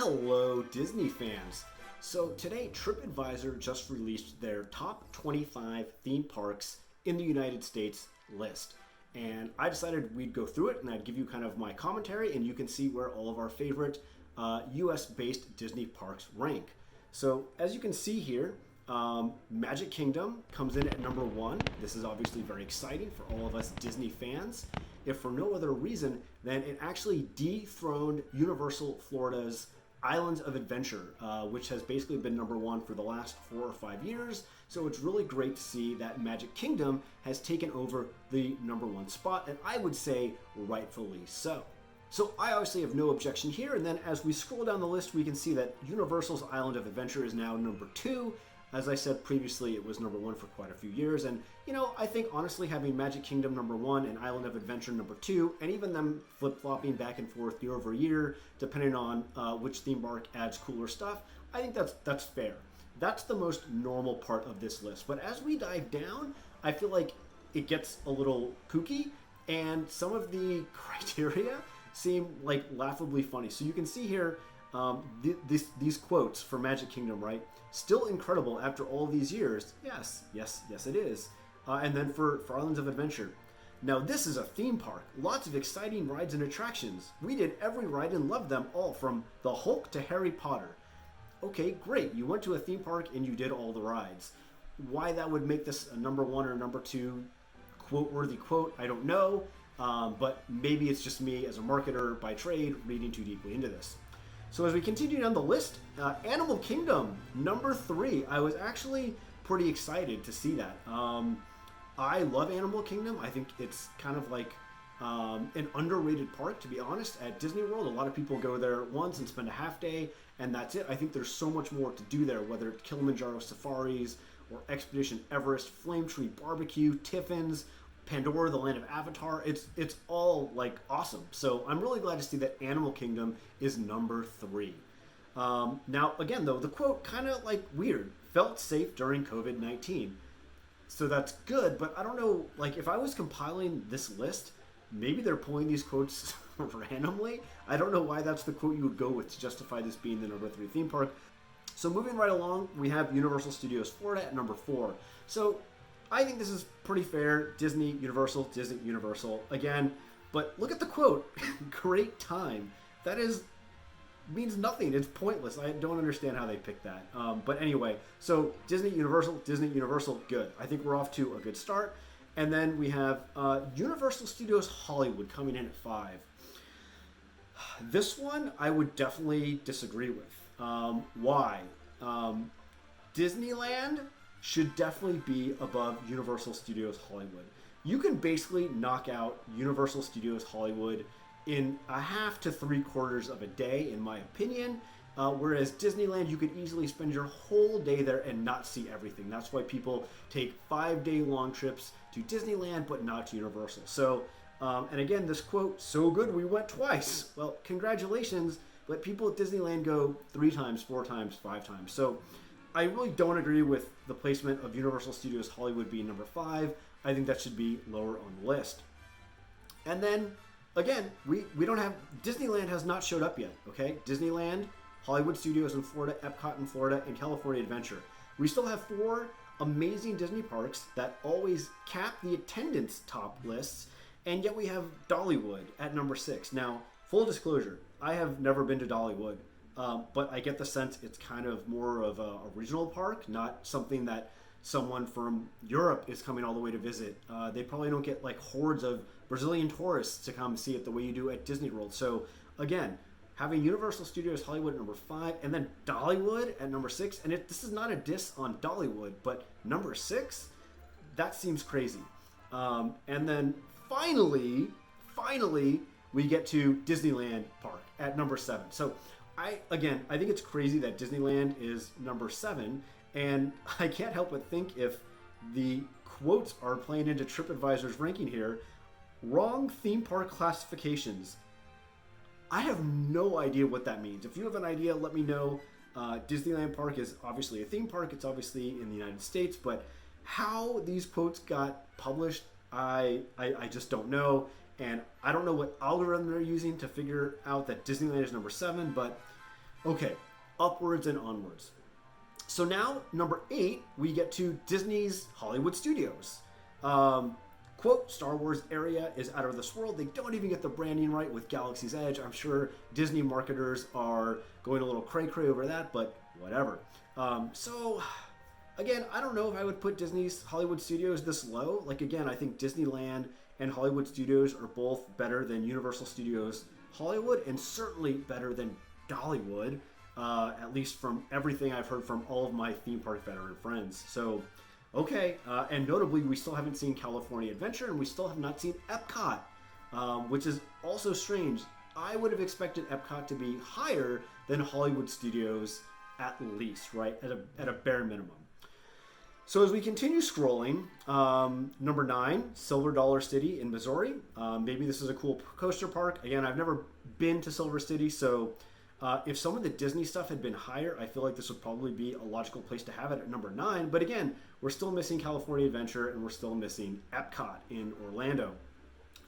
Hello, Disney fans. So today, TripAdvisor just released their top 25 theme parks in the United States list. And I decided we'd go through it and I'd give you kind of my commentary and you can see where all of our favorite US-based Disney parks rank. So as you can see here, Magic Kingdom comes in at number 1. This is obviously very exciting for all of us Disney fans. If for no other reason than it actually dethroned Universal Florida's Islands of Adventure, which has basically been number 1 for the last 4 or 5 years. So it's really great to see that Magic Kingdom has taken over the number 1 spot, and I would say rightfully so. So I obviously have no objection here, and then as we scroll down the list, we can see that Universal's Island of Adventure is now number 2. As I said previously, it was number 1 for quite a few years, and I think honestly having Magic Kingdom number 1 and Island of Adventure number 2, and even them flip-flopping back and forth year over year, depending on which theme park adds cooler stuff, I think that's fair. That's the most normal part of this list. But as we dive down, I feel like it gets a little kooky, and some of the criteria seem like laughably funny. So you can see here these quotes for Magic Kingdom, right? Still incredible after all these years. Yes, it is. And then for Islands of Adventure. Now this is a theme park. Lots of exciting rides and attractions. We did every ride and loved them all, from the Hulk to Harry Potter. Okay, great. You went to a theme park and you did all the rides. Why that would make this a number 1 or number 2 quote-worthy quote, I don't know. But maybe it's just me as a marketer by trade reading too deeply into this. So as we continue down the list, Animal Kingdom, number 3. I was actually pretty excited to see that. I love Animal Kingdom. I think it's kind of like an underrated park, to be honest. At Disney World, a lot of people go there once and spend a half day, and that's it. I think there's so much more to do there, whether it's Kilimanjaro safaris or Expedition Everest, Flame Tree Barbecue, Tiffin's, Pandora, the Land of Avatar. It's all like awesome. So I'm really glad to see that Animal Kingdom is number 3. Now again though, the quote kind of like weird. Felt safe during COVID-19. So that's good, but I don't know, like if I was compiling this list, maybe they're pulling these quotes randomly. I don't know why that's the quote you would go with to justify this being the number 3 theme park. So moving right along, we have Universal Studios Florida at number 4. So I think this is pretty fair. Disney, Universal again. But look at the quote. Great time. That means nothing. It's pointless. I don't understand how they picked that. But anyway, so Disney, Universal, good. I think we're off to a good start. And then we have Universal Studios Hollywood coming in at 5. This one I would definitely disagree with. Why? Disneyland should definitely be above Universal Studios Hollywood. You can basically knock out Universal Studios Hollywood in a half to 3/4 of a day, in my opinion. Whereas Disneyland, you could easily spend your whole day there and not see everything. That's why people take 5-day long trips to Disneyland, but not to Universal. So, and again, this quote, so good we went twice. Well, congratulations, but people at Disneyland go 3 times, 4 times, 5 times. So I really don't agree with the placement of Universal Studios Hollywood being number 5. I think that should be lower on the list. And then, again, we don't have, Disneyland has not showed up yet, okay? Disneyland, Hollywood Studios in Florida, EPCOT in Florida, and California Adventure. We still have 4 amazing Disney parks that always cap the attendance top lists, and yet we have Dollywood at number 6. Now, full disclosure, I have never been to Dollywood. But I get the sense it's kind of more of a regional park, not something that someone from Europe is coming all the way to visit. They probably don't get like hordes of Brazilian tourists to come see it the way you do at Disney World. So again, having Universal Studios Hollywood at number 5 and then Dollywood at number 6, and this is not a diss on Dollywood, but number 6, that seems crazy. And then finally, we get to Disneyland Park at number 7. So I think it's crazy that Disneyland is number 7, and I can't help but think if the quotes are playing into TripAdvisor's ranking here, wrong theme park classifications. I have no idea what that means. If you have an idea, let me know. Disneyland Park is obviously a theme park. It's obviously in the United States, but how these quotes got published, I just don't know. And I don't know what algorithm they're using to figure out that Disneyland is number 7, but Okay, upwards and onwards. So now, number 8, we get to Disney's Hollywood Studios. Quote, Star Wars area is out of this world. They don't even get the branding right with Galaxy's Edge. I'm sure Disney marketers are going a little cray-cray over that, but whatever. So, again, I don't know if I would put Disney's Hollywood Studios this low. Like, again, I think Disneyland and Hollywood Studios are both better than Universal Studios Hollywood, and certainly better than Dollywood, at least from everything I've heard from all of my theme park veteran friends. So, okay, and notably, we still haven't seen California Adventure, and we still have not seen EPCOT, which is also strange. I would have expected EPCOT to be higher than Hollywood Studios, at least, right? At a bare minimum. So as we continue scrolling, number 9, Silver Dollar City in Missouri. Maybe this is a cool coaster park. Again, I've never been to Silver City, so if some of the Disney stuff had been higher, I feel like this would probably be a logical place to have it at number 9. But again, we're still missing California Adventure, and we're still missing EPCOT in Orlando.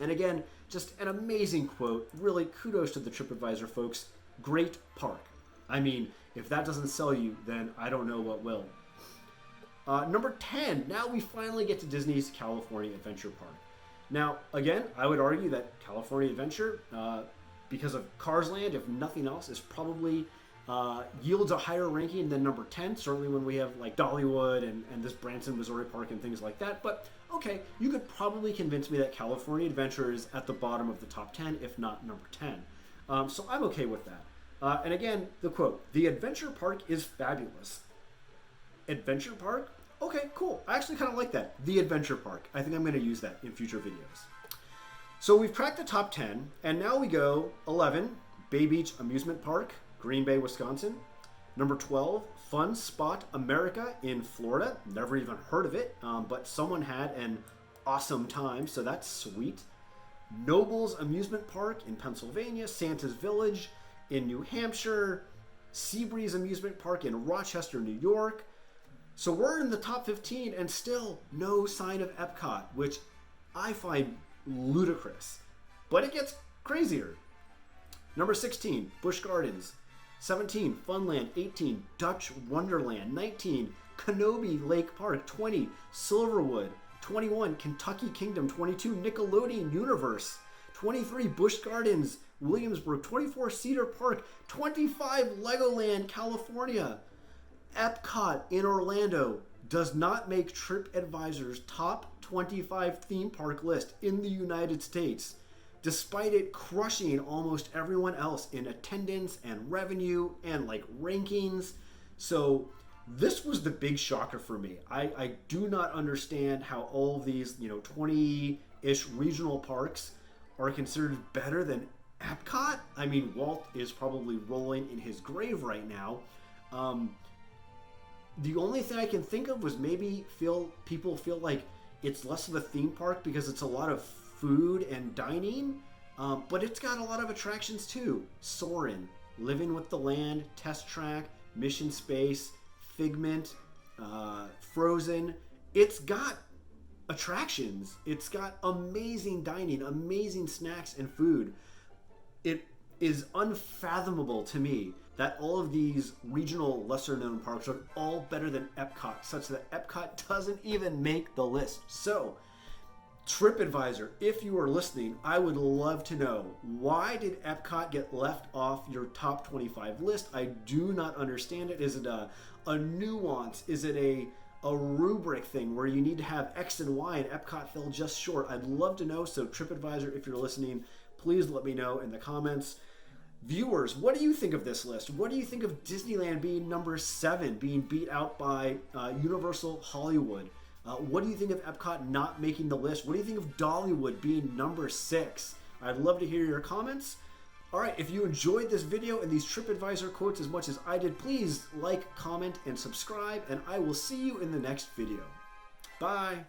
And again, just an amazing quote. Really, kudos to the TripAdvisor folks. Great park. I mean, if that doesn't sell you, then I don't know what will. Number 10, now we finally get to Disney's California Adventure Park. Now, again, I would argue that California Adventure, because of Cars Land, if nothing else, is probably yields a higher ranking than number 10, certainly when we have like Dollywood and this Branson, Missouri Park and things like that. But okay, you could probably convince me that California Adventure is at the bottom of the top 10, if not number 10. So I'm okay with that. And again, the quote, the Adventure Park is fabulous. Adventure Park? Okay, cool. I actually kind of like that. The Adventure Park. I think I'm going to use that in future videos. So we've cracked the top 10, and now we go 11, Bay Beach Amusement Park, Green Bay, Wisconsin. Number 12, Fun Spot America in Florida. Never even heard of it, but someone had an awesome time, so that's sweet. Nobles Amusement Park in Pennsylvania, Santa's Village in New Hampshire, Seabreeze Amusement Park in Rochester, New York. So we're in the top 15 and still no sign of EPCOT, which I find ludicrous. But it gets crazier. Number 16, Busch Gardens. 17, Funland. 18, Dutch Wonderland. 19, Kenobi Lake Park. 20, Silverwood. 21, Kentucky Kingdom. 22, Nickelodeon Universe. 23, Busch Gardens, Williamsburg. 24, Cedar Park. 25, Legoland, California. EPCOT in Orlando does not make TripAdvisor's top 25 theme park list in the United States, despite it crushing almost everyone else in attendance and revenue and like rankings. So this was the big shocker for me. I do not understand how all of these 20-ish regional parks are considered better than EPCOT. I mean, Walt is probably rolling in his grave right now. The only thing I can think of was maybe people feel like it's less of a theme park because it's a lot of food and dining, but it's got a lot of attractions too. Soarin', Living with the Land, Test Track, Mission Space, Figment, Frozen. It's got attractions. It's got amazing dining, amazing snacks and food. It is unfathomable to me that all of these regional lesser-known parks are all better than EPCOT, such that EPCOT doesn't even make the list. So, TripAdvisor, if you are listening, I would love to know, why did EPCOT get left off your top 25 list? I do not understand it. Is it a nuance? Is it a rubric thing where you need to have X and Y and EPCOT fell just short? I'd love to know, so TripAdvisor, if you're listening, please let me know in the comments. Viewers, what do you think of this list? What do you think of Disneyland being number 7, being beat out by Universal Hollywood? What do you think of EPCOT not making the list? What do you think of Dollywood being number 6? I'd love to hear your comments. All right, if you enjoyed this video and these TripAdvisor quotes as much as I did, please like, comment, and subscribe, and I will see you in the next video. Bye.